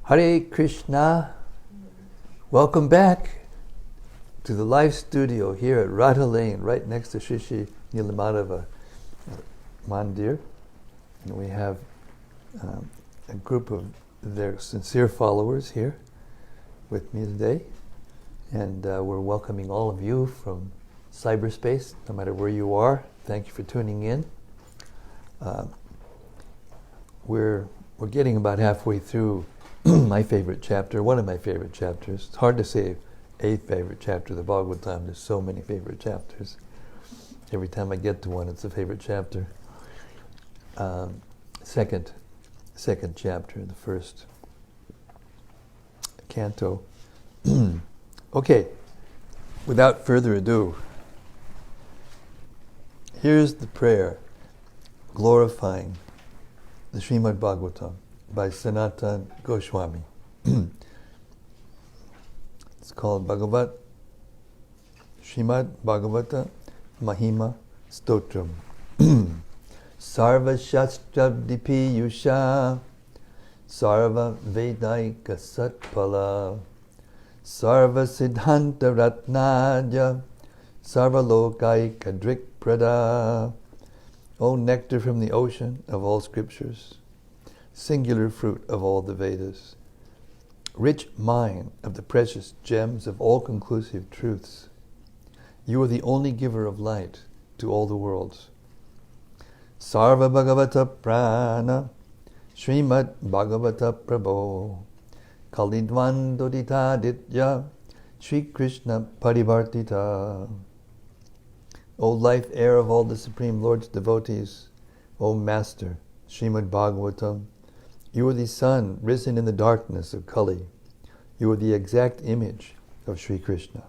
Hare Krishna. Welcome back to the live studio here at Radha Lane, right next to Shri Shri Nilamadeva Mandir. And we have a group of their sincere followers here with me today. And we're welcoming all of you from cyberspace, no matter where you are. Thank you for tuning in. We're getting about halfway through my favorite chapter, one of my favorite chapters. It's hard to say a favorite chapter of the Bhagavatam. There's so many favorite chapters. Every time I get to one, it's a favorite chapter. Second chapter, the first canto. Okay, without further ado, here's the prayer glorifying the Srimad-Bhagavatam by Sanatana Goswami. It's called Srimad-Bhagavata Mahima Stotram. Sarva Shastra Dipiyusha Sarva Vedaika Satpala Sarva Siddhanta Ratnaja Sarva Lokaika Drikprada. O nectar from the ocean of all scriptures, singular fruit of all the Vedas, rich mine of the precious gems of all conclusive truths, you are the only giver of light to all the worlds. Sarva Bhagavata Prana Srimad Bhagavata Prabho Kalidvan Dodita Ditya Sri Krishna Parivartita. O life air of all the Supreme Lord's devotees, O Master Srimad Bhagavatam, you are the sun risen in the darkness of Kali. You are the exact image of Sri Krishna.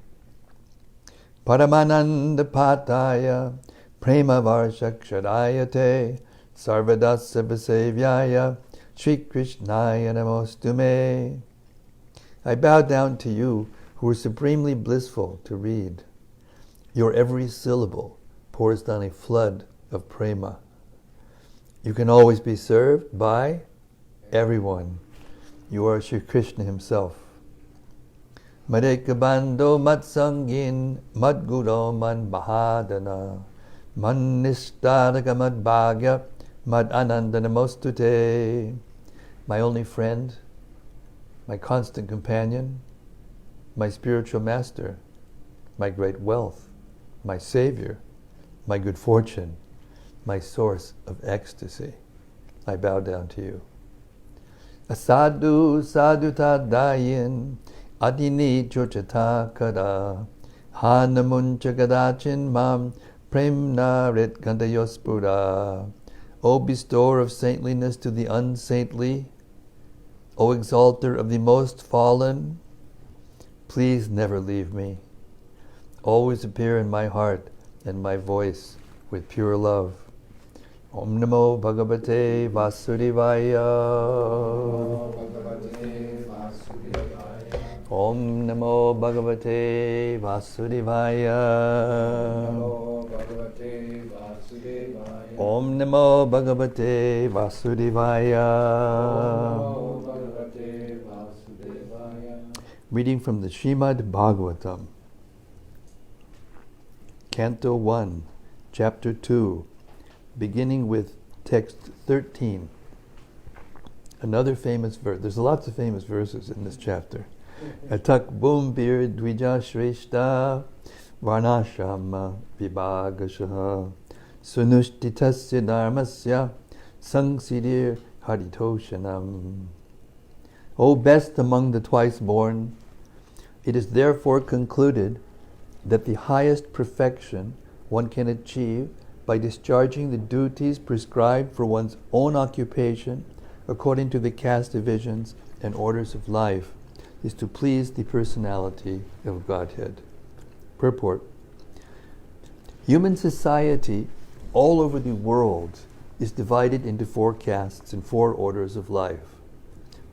Paramananda Pataya Prema Varshakshadayate Sarvadasa Vasevyaya Sri Krishnaya Namostume. I bow down to you who are supremely blissful to read. Your every syllable pours down a flood of prema. You can always be served by everyone. You are Sri Krishna himself. Madekabando matsangin madguro man bahadana man nistadaka mad bhagya mad anandana mostute. My only friend, my constant companion, my spiritual master, my great wealth, my savior, my good fortune, my source of ecstasy. I bow down to you. Asadu saduta dayin adini chochata kada hanamuncha gadachin mam premna rit gandayospura. O bestower of saintliness to the unsaintly, O exalter of the most fallen, please never leave me. Always appear in my heart and my voice with pure love. Om Namo Bhagavate Vasudevaya. Om Namo Bhagavate Vasudevaya. Om Namo Bhagavate Vasudevaya. Reading from the Srimad-Bhagavatam. Canto 1, Chapter 2, beginning with text 13. Another famous verse. There's lots of famous verses in this chapter. Atak bumbir dvija shreshta varnashama vibhagashaha sunushthitasya dharmasya sangsidir haritoshanam. O best among the twice born, it is therefore concluded that the highest perfection one can achieve by discharging the duties prescribed for one's own occupation according to the caste divisions and orders of life is to please the personality of Godhead. Purport. Human society all over the world is divided into 4 castes and 4 orders of life.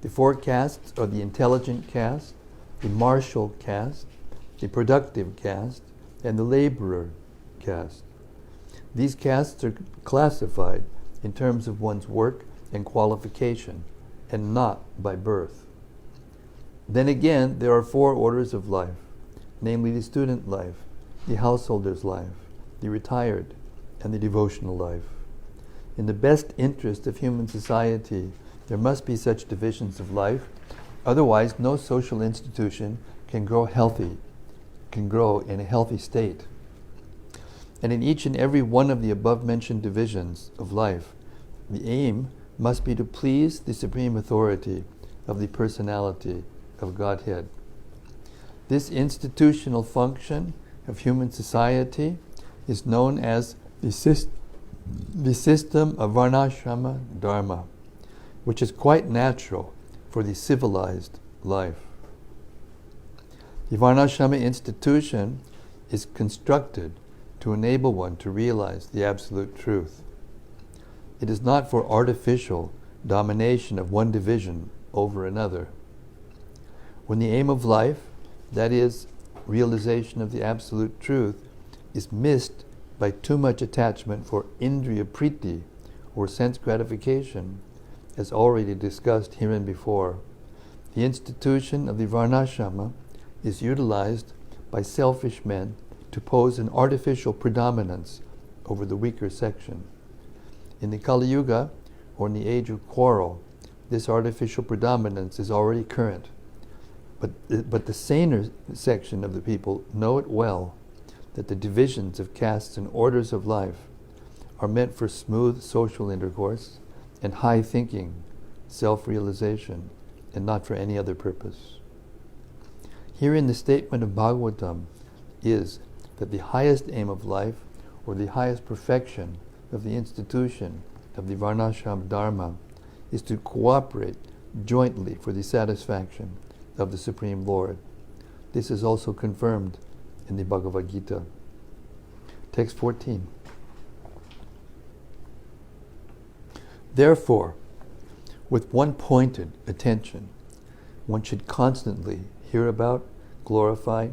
The 4 castes are the intelligent caste, the martial caste, the productive caste, and the laborer caste. These castes are classified in terms of one's work and qualification, and not by birth. Then again, there are 4 orders of life, namely the student life, the householder's life, the retired, and the devotional life. In the best interest of human society, there must be such divisions of life. Otherwise, no social institution can grow in a healthy state. And in each and every one of the above-mentioned divisions of life, the aim must be to please the supreme authority of the personality of Godhead. This institutional function of human society is known as the system of Varnashrama Dharma, which is quite natural for the civilized life. The Varnashrama institution is constructed to enable one to realize the absolute truth. It is not for artificial domination of one division over another. When the aim of life, that is, realization of the absolute truth, is missed by too much attachment for indriya priti, or sense gratification, as already discussed hereinbefore, the institution of the Varnashrama is utilized by selfish men to pose an artificial predominance over the weaker section. In the Kali Yuga, or in the age of quarrel, this artificial predominance is already current. But the saner section of the people know it well, that the divisions of castes and orders of life are meant for smooth social intercourse and high thinking, self-realization, and not for any other purpose. Herein the statement of Bhagavatam is that the highest aim of life, or the highest perfection of the institution of the Varnashram Dharma, is to cooperate jointly for the satisfaction of the Supreme Lord. This is also confirmed in the Bhagavad Gita. Text 14. Therefore, with one pointed attention, one should constantly hear about, glorify,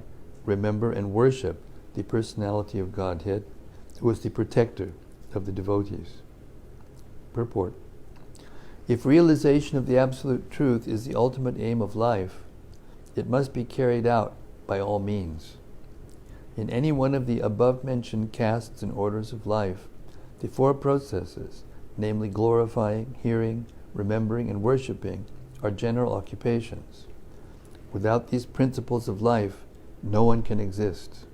remember, and worship the personality of Godhead, who is the protector of the devotees. Purport. If realization of the absolute truth is the ultimate aim of life, it must be carried out by all means. In any one of the above-mentioned castes and orders of life, the 4 processes, namely glorifying, hearing, remembering, and worshipping, are general occupations. Without these principles of life, no one can exist.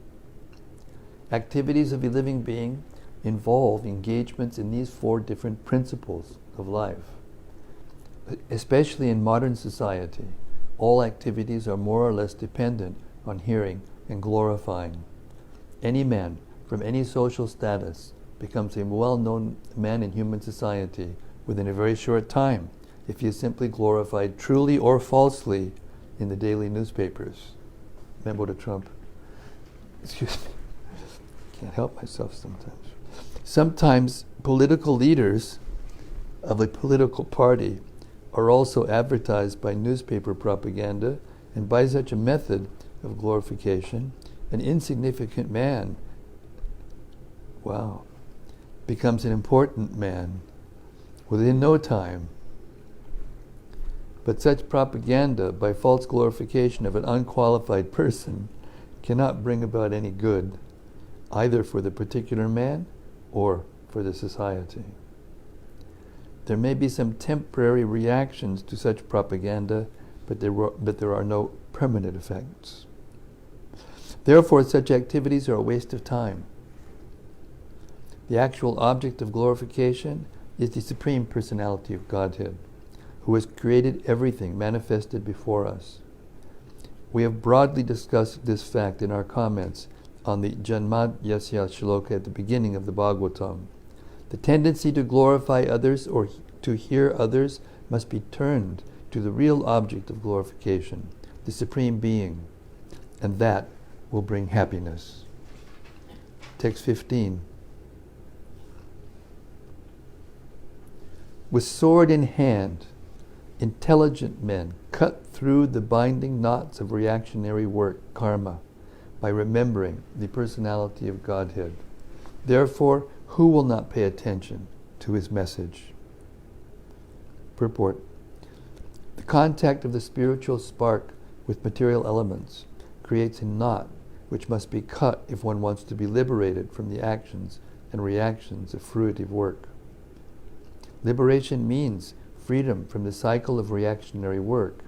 Activities of a living being involve engagements in these 4 different principles of life. Especially in modern society, all activities are more or less dependent on hearing and glorifying. Any man from any social status becomes a well-known man in human society within a very short time if he is simply glorified truly or falsely in the daily newspapers. Memo to Trump. Excuse me. Can't help myself sometimes. Sometimes political leaders of a political party are also advertised by newspaper propaganda, and by such a method of glorification, an insignificant man, becomes an important man within no time. But such propaganda by false glorification of an unqualified person cannot bring about any good, either for the particular man or for the society. There may be some temporary reactions to such propaganda, but there are no permanent effects. Therefore, such activities are a waste of time. The actual object of glorification is the Supreme Personality of Godhead, who has created everything manifested before us. We have broadly discussed this fact in our comments on the Janmad Yasya Shloka at the beginning of the Bhagavatam. The tendency to glorify others or to hear others must be turned to the real object of glorification, the Supreme Being, and that will bring happiness. Text 15. With sword in hand, intelligent men cut through the binding knots of reactionary work, karma, by remembering the personality of Godhead. Therefore, who will not pay attention to his message? Purport. The contact of the spiritual spark with material elements creates a knot which must be cut if one wants to be liberated from the actions and reactions of fruitive work. Liberation means freedom from the cycle of reactionary work.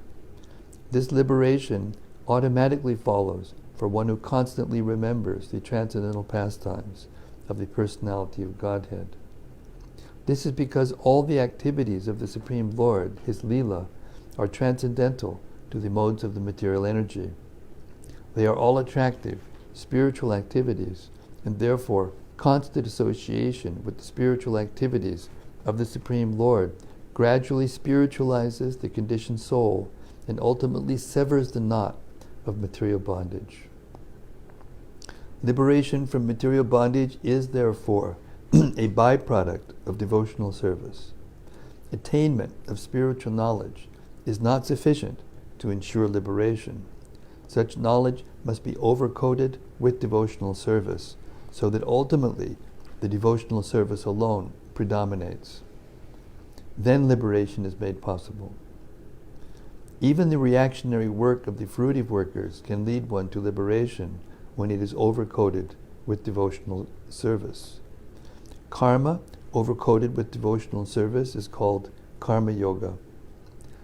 This liberation automatically follows for one who constantly remembers the transcendental pastimes of the personality of Godhead. This is because all the activities of the Supreme Lord, His Leela, are transcendental to the modes of the material energy. They are all attractive, spiritual activities, and therefore constant association with the spiritual activities of the Supreme Lord gradually spiritualizes the conditioned soul and ultimately severs the knot of material bondage. Liberation from material bondage is therefore a byproduct of devotional service. Attainment of spiritual knowledge is not sufficient to ensure liberation. Such knowledge must be overcoated with devotional service, so that ultimately the devotional service alone predominates. Then liberation is made possible. Even the reactionary work of the fruitive workers can lead one to liberation when it is overcoated with devotional service. Karma overcoated with devotional service is called karma yoga.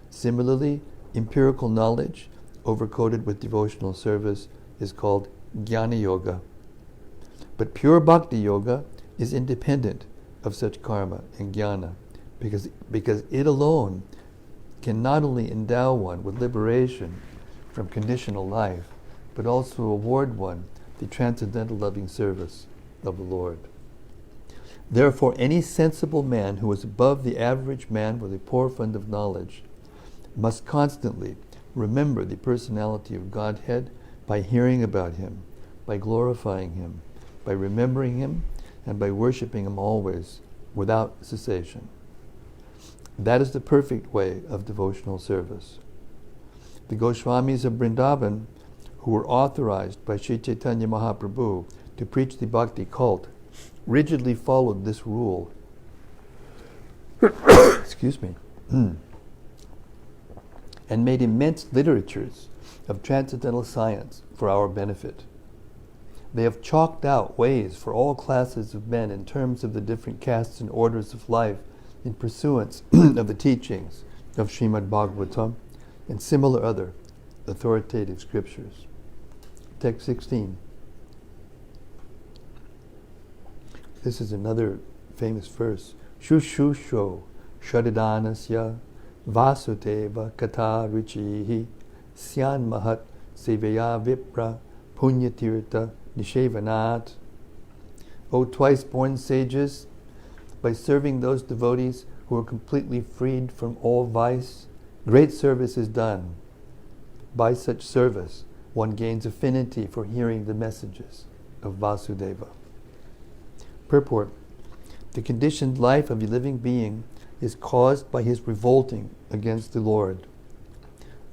Similarly, empirical knowledge overcoated with devotional service is called jnana yoga. But pure bhakti yoga is independent of such karma and jnana, because it alone can not only endow one with liberation from conditional life, but also award one the transcendental loving service of the Lord. Therefore, any sensible man who is above the average man with a poor fund of knowledge must constantly remember the personality of Godhead by hearing about Him, by glorifying Him, by remembering Him, and by worshiping Him always, without cessation. That is the perfect way of devotional service. The Goswamis of Vrindavan, who were authorized by Sri Chaitanya Mahaprabhu to preach the bhakti cult, rigidly followed this rule. Excuse me. And made immense literatures of transcendental science for our benefit. They have chalked out ways for all classes of men in terms of the different castes and orders of life in pursuance of the teachings of Srimad-Bhagavatam and similar other authoritative scriptures. Text 16. This is another famous verse. Shushusho shadadanasya vasudeva kata ruchihi syan mahat sevaya vipra punyatirtha nishevanat. O twice born sages, by serving those devotees who are completely freed from all vice, great service is done. By such service, one gains affinity for hearing the messages of Vasudeva. Purport: the conditioned life of a living being is caused by his revolting against the Lord.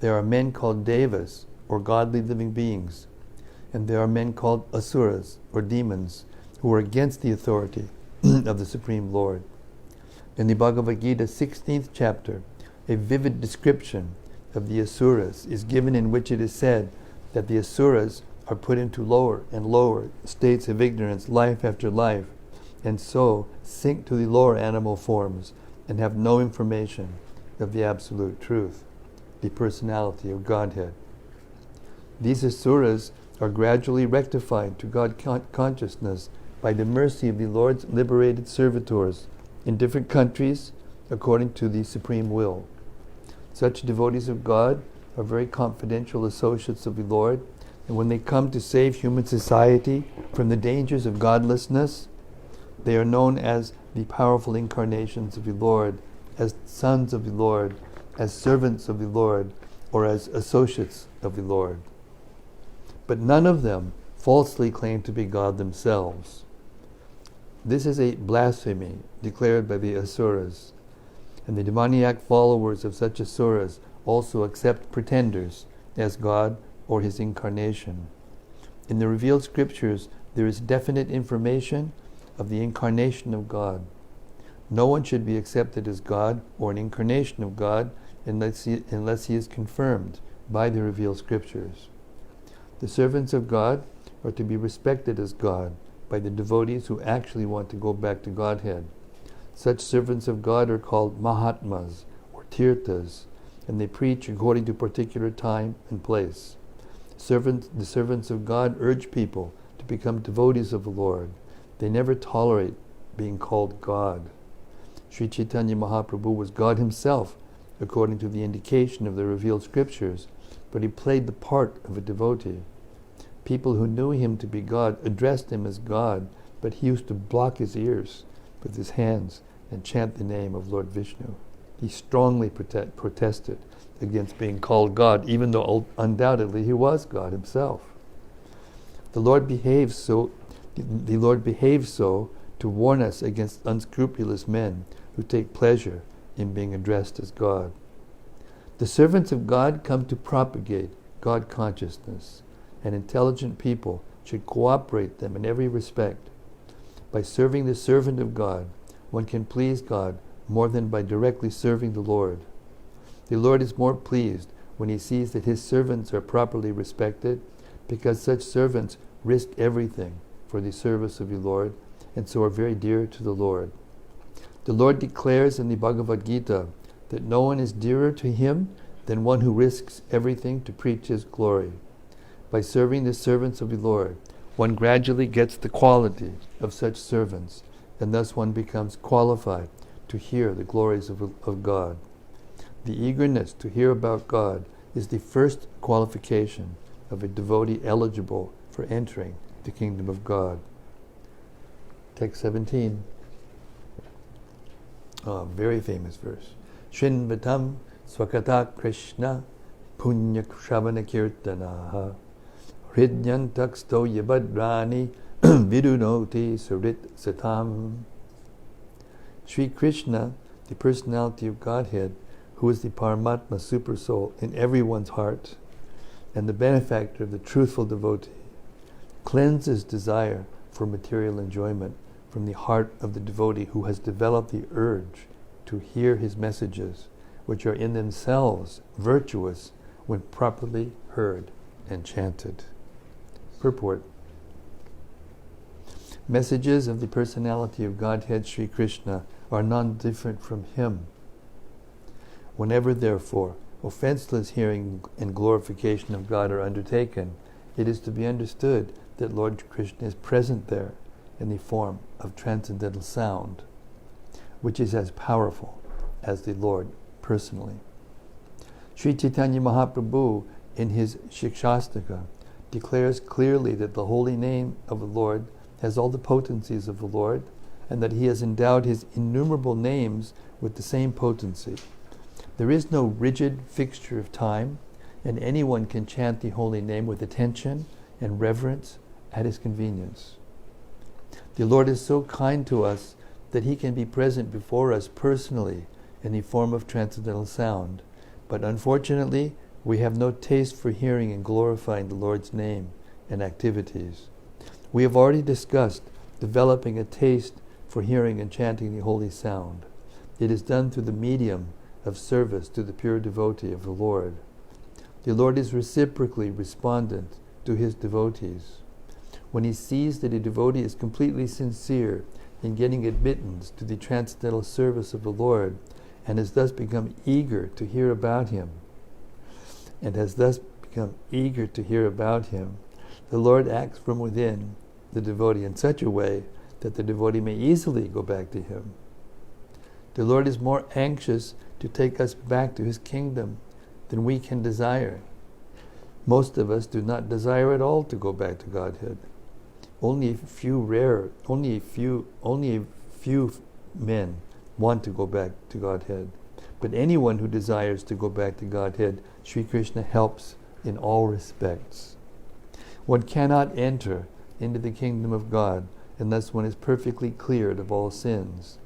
There are men called devas, or godly living beings, and there are men called asuras, or demons, who are against the authority of the Supreme Lord. In the Bhagavad Gita 16th chapter, a vivid description of the asuras is given, in which it is said that the asuras are put into lower and lower states of ignorance life after life, and so sink to the lower animal forms and have no information of the absolute truth, the personality of Godhead. These asuras are gradually rectified to God consciousness by the mercy of the Lord's liberated servitors in different countries according to the supreme will. Such devotees of God are very confidential associates of the Lord, and when they come to save human society from the dangers of godlessness, they are known as the powerful incarnations of the Lord, as sons of the Lord, as servants of the Lord, or as associates of the Lord. But none of them falsely claim to be God themselves. This is a blasphemy declared by the asuras, and the demoniac followers of such asuras also accept pretenders as God or His incarnation. In the revealed scriptures, there is definite information of the incarnation of God. No one should be accepted as God or an incarnation of God unless he is confirmed by the revealed scriptures. The servants of God are to be respected as God by the devotees who actually want to go back to Godhead. Such servants of God are called Mahatmas or Tirthas, and they preach according to particular time and place. The servants of God urge people to become devotees of the Lord. They never tolerate being called God. Sri Chaitanya Mahaprabhu was God himself, according to the indication of the revealed scriptures, but he played the part of a devotee. People who knew him to be God addressed him as God, but he used to block his ears with his hands and chant the name of Lord Vishnu. He strongly protested against being called God, even though undoubtedly he was God himself. The Lord behaves so to warn us against unscrupulous men who take pleasure in being addressed as God. The servants of God come to propagate God consciousness, and intelligent people should cooperate them in every respect. By serving the servant of God, one can please God more than by directly serving the Lord. The Lord is more pleased when he sees that his servants are properly respected, because such servants risk everything for the service of the Lord, and so are very dear to the Lord. The Lord declares in the Bhagavad Gita that no one is dearer to him than one who risks everything to preach his glory. By serving the servants of the Lord, one gradually gets the quality of such servants, and thus one becomes qualified to hear the glories of God. The eagerness to hear about God is the first qualification of a devotee eligible for entering the kingdom of God. Text 17. Very famous verse. Shinvatam swakata Krishna punya shavana kirtanaha hridyantaksto yabadrani vidunoti sarit satam. Sri Krishna, the personality of Godhead, who is the Paramatma Supersoul in everyone's heart, and the benefactor of the truthful devotee, cleanses desire for material enjoyment from the heart of the devotee who has developed the urge to hear his messages, which are in themselves virtuous when properly heard and chanted. Purport. Messages of the personality of Godhead Sri Krishna are none different from him. Whenever, therefore, offenseless hearing and glorification of God are undertaken, it is to be understood that Lord Krishna is present there in the form of transcendental sound, which is as powerful as the Lord personally. Sri Chaitanya Mahaprabhu, in his Shikshastaka, declares clearly that the holy name of the Lord has all the potencies of the Lord, and that he has endowed his innumerable names with the same potency. There is no rigid fixture of time, and anyone can chant the holy name with attention and reverence at his convenience. The Lord is so kind to us that he can be present before us personally in the form of transcendental sound, but unfortunately we have no taste for hearing and glorifying the Lord's name and activities. We have already discussed developing a taste for hearing and chanting the holy sound. It is done through the medium of service to the pure devotee of the Lord. The Lord is reciprocally respondent to his devotees. When he sees that a devotee is completely sincere in getting admittance to the transcendental service of the Lord, and has thus become eager to hear about him, the Lord acts from within the devotee in such a way that the devotee may easily go back to him. The Lord is more anxious to take us back to his kingdom than we can desire. Most of us do not desire at all to go back to Godhead. Only a few men want to go back to Godhead. But anyone who desires to go back to Godhead, Sri Krishna helps in all respects. One cannot enter into the kingdom of God unless one is perfectly cleared of all sins.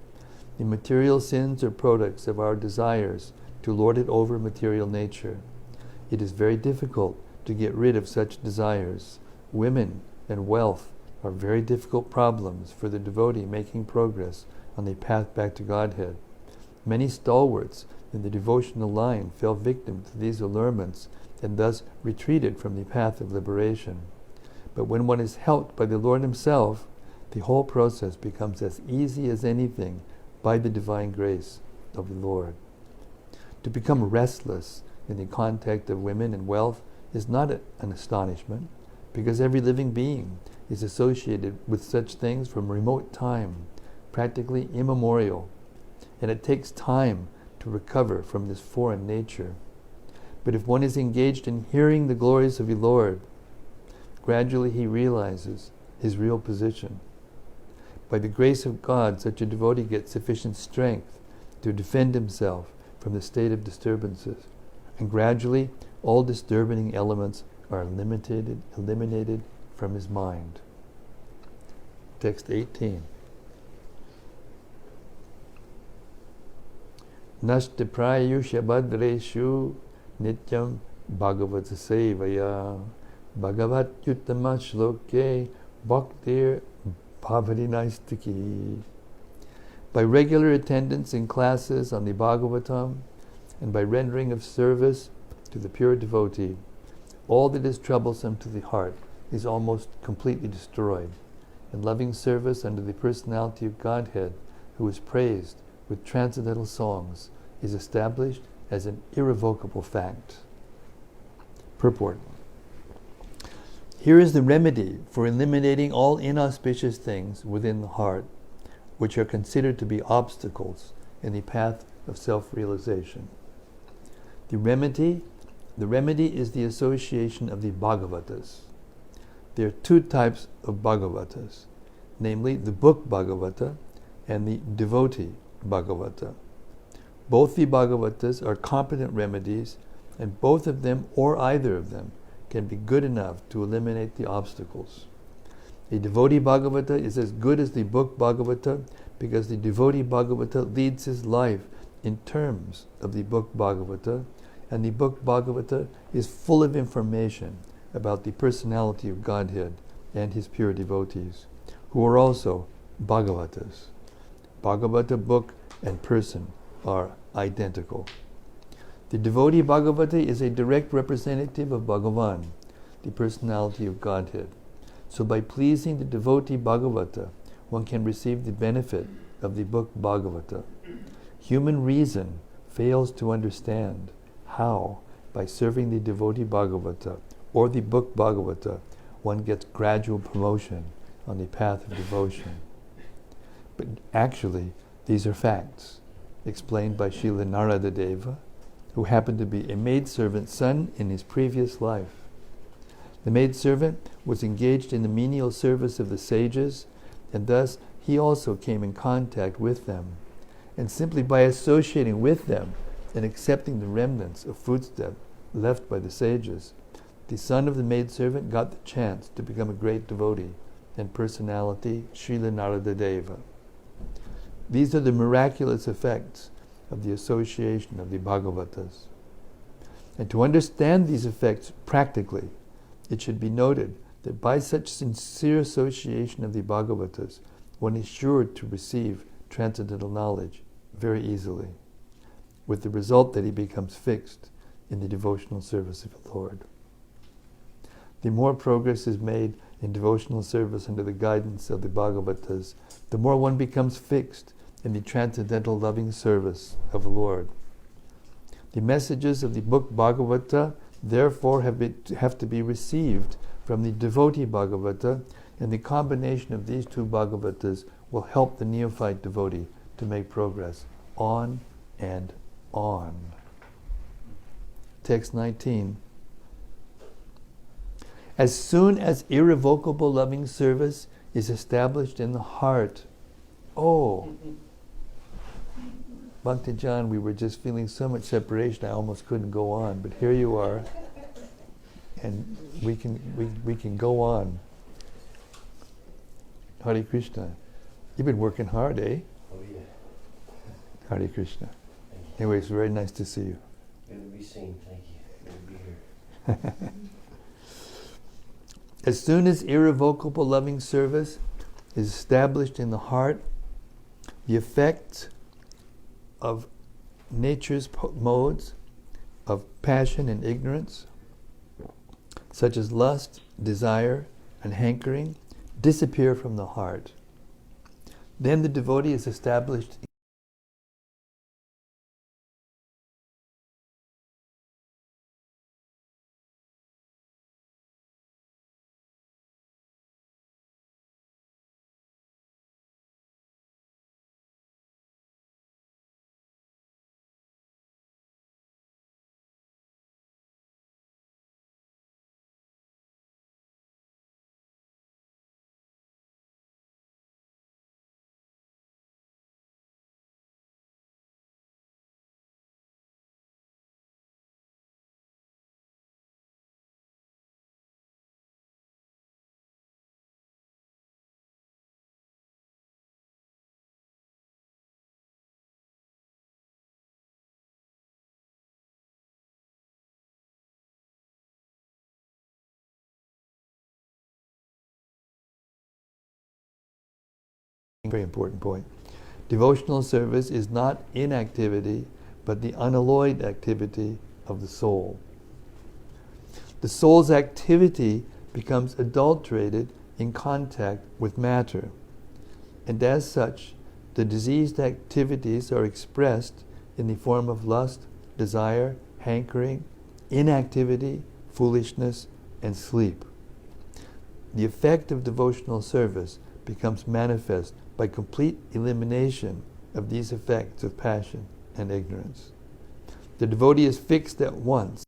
The material sins are products of our desires to lord it over material nature. It is very difficult to get rid of such desires. Women and wealth are very difficult problems for the devotee making progress on the path back to Godhead. Many stalwarts in the devotional line fell victim to these allurements and thus retreated from the path of liberation. But when one is helped by the Lord Himself, the whole process becomes as easy as anything by the divine grace of the Lord. To become restless in the contact of women and wealth is not an astonishment, because every living being is associated with such things from remote time, practically immemorial, and it takes time to recover from this foreign nature. But if one is engaged in hearing the glories of the Lord, gradually he realizes his real position. By the grace of God, such a devotee gets sufficient strength to defend himself from the state of disturbances, and gradually all disturbing elements are eliminated from his mind. Text 18. Nashta prayusha badreshu nityam bhagavata sevaya bhagavat yuttama shloke bhaktir bhavadinaistiki. By regular attendance in classes on the Bhagavatam and by rendering of service to the pure devotee, all that is troublesome to the heart is almost completely destroyed, and loving service under the personality of Godhead, who is praised with transcendental songs, is established as an irrevocable fact. Purport. Here is the remedy for eliminating all inauspicious things within the heart, which are considered to be obstacles in the path of self-realization. The remedy is the association of the Bhagavatas. There are two types of Bhagavatas, namely the book Bhagavata and the devotee Bhagavata. Both the Bhagavatas are competent remedies, and both of them, or either of them, can be good enough to eliminate the obstacles. The devotee Bhagavata is as good as the book Bhagavata because the devotee Bhagavata leads his life in terms of the book Bhagavata, and the book Bhagavata is full of information about the personality of Godhead and His pure devotees, who are also Bhagavatas. Bhagavata book and person are identical. The devotee Bhagavata is a direct representative of Bhagavan, the personality of Godhead. So by pleasing the devotee Bhagavata, one can receive the benefit of the book Bhagavata. Human reason fails to understand how, by serving the devotee Bhagavata or the book Bhagavata, one gets gradual promotion on the path of devotion. But actually, these are facts, explained by Srila Narada Deva, who happened to be a maidservant's son in his previous life. The maidservant was engaged in the menial service of the sages, and thus he also came in contact with them. And simply by associating with them and accepting the remnants of footsteps left by the sages, the son of the maidservant got the chance to become a great devotee and personality, Srila Narada Deva. These are the miraculous effects of the association of the Bhagavatas. And to understand these effects practically, it should be noted that by such sincere association of the Bhagavatas, one is sure to receive transcendental knowledge very easily, with the result that he becomes fixed in the devotional service of the Lord. The more progress is made in devotional service under the guidance of the Bhagavatas, the more one becomes fixed in the transcendental loving service of the Lord. The messages of the book Bhagavata therefore have to be received from the devotee Bhagavata, and the combination of these two Bhagavatas will help the neophyte devotee to make progress on and on. Text 19. As soon as irrevocable loving service is established in the heart, Bhakti John, we were just feeling so much separation I almost couldn't go on, but here you are, and we can go on. Hare Krishna. You've been working hard, eh? Oh yeah. Hare Krishna. Anyway, it's very nice to see you. Good to be seen, thank you. Good to be here. As soon as irrevocable loving service is established in the heart, the effects of nature's modes of passion and ignorance, such as lust, desire, and hankering, disappear from the heart. Then the devotee is established very important point. Devotional service is not inactivity, but the unalloyed activity of the soul. The soul's activity becomes adulterated in contact with matter, and as such, the diseased activities are expressed in the form of lust, desire, hankering, inactivity, foolishness, and sleep. The effect of devotional service becomes manifest by complete elimination of these effects of passion and ignorance. The devotee is fixed at once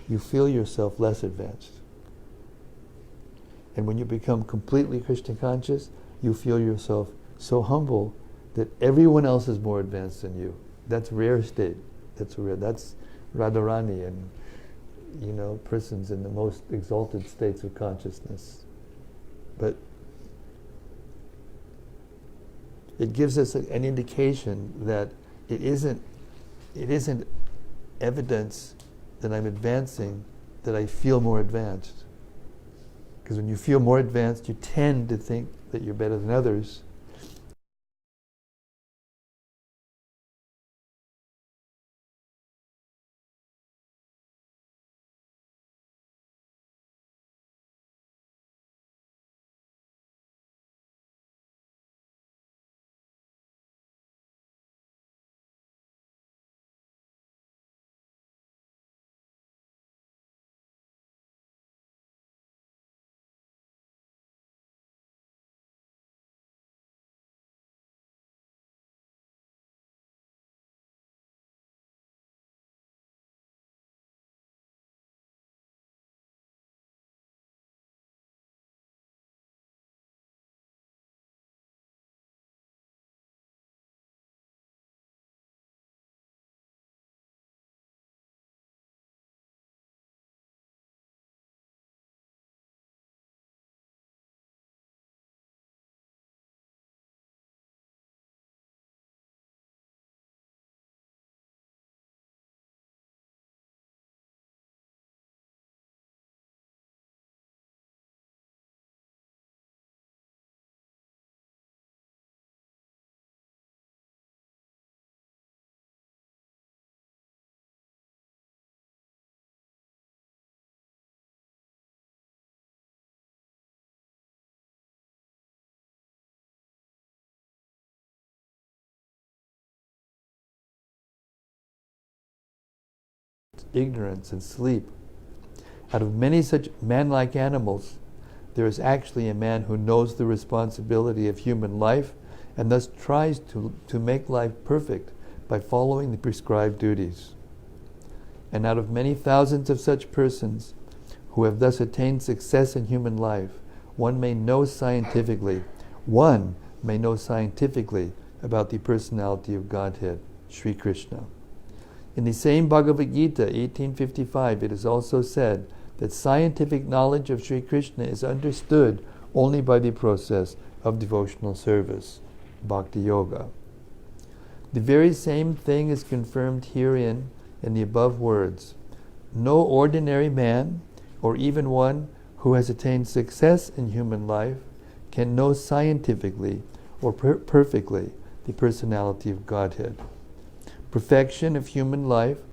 you feel yourself less advanced. And when you become completely Krishna conscious, you feel yourself so humble that everyone else is more advanced than you. That's rare state. That's rare. That's Radharani and persons in the most exalted states of consciousness. But it gives us an indication that it isn't evidence that I'm advancing, that I feel more advanced. Because when you feel more advanced, you tend to think that you're better than others. ignorance and sleep. Out of many such man-like animals, there is actually a man who knows the responsibility of human life and thus tries to make life perfect by following the prescribed duties. And out of many thousands of such persons who have thus attained success in human life, one may know scientifically about the personality of Godhead, Sri Krishna. In the same Bhagavad Gita, 1855, it is also said that scientific knowledge of Sri Krishna is understood only by the process of devotional service, Bhakti Yoga. The very same thing is confirmed herein in the above words. No ordinary man, or even one who has attained success in human life, can know scientifically or perfectly the personality of Godhead. Perfection of human life